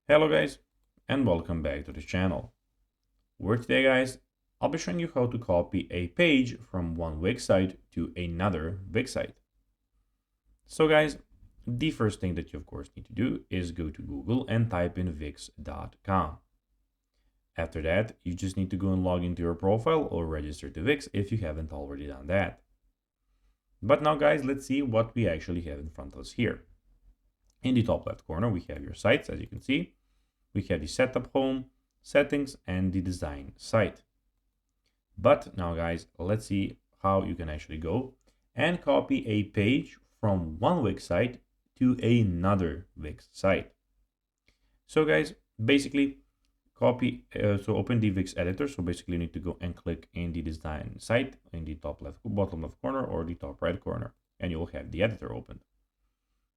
Hello guys, and welcome back to the channel. Where today guys, I'll be showing you how to copy a page from one website to another website. So guys, the first thing that you of course need to do is go to Google and type in wix.com. After that, you just need to go and log into your profile or register to Wix if you haven't already done that. But now guys, let's see what we actually have in front of us here. In the top left corner, we have your sites, as you can see. We have the setup home, settings, and the design site. But now guys, let's see how you can actually go and copy a page from one Wix site to another Wix site. So guys, basically so open the Wix editor. So basically you need to go and click in the design site in the top left, bottom left corner or the top right corner, and you will have the editor opened.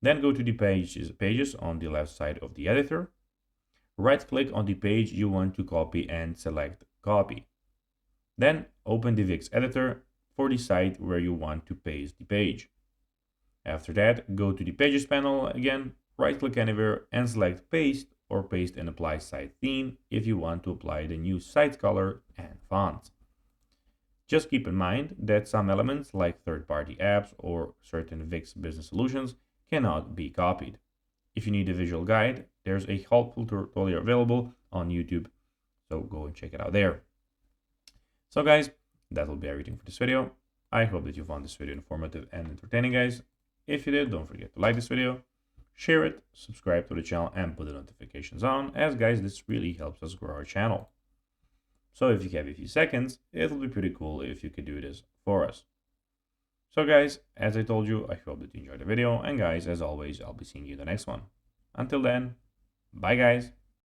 Then go to the pages on the left side of the editor. Right click on the page you want to copy and select copy. Then open the Wix editor for the site where you want to paste the page. After that, go to the pages panel again, right click anywhere and select paste or paste and apply site theme if you want to apply the new site color and font. Just keep in mind that some elements like third-party apps or certain Wix business solutions cannot be copied. If you need a visual guide, there's a helpful tutorial available on YouTube, so go and check it out there. So guys, that will be everything for this video. I hope that you found this video informative and entertaining guys. If you did, don't forget to like this video, share it, subscribe to the channel and put the notifications on, as guys, this really helps us grow our channel. So if you have a few seconds, it will be pretty cool if you could do this for us. So guys, as I told you, I hope that you enjoyed the video, and guys, as always, I'll be seeing you in the next one. Until then, bye guys.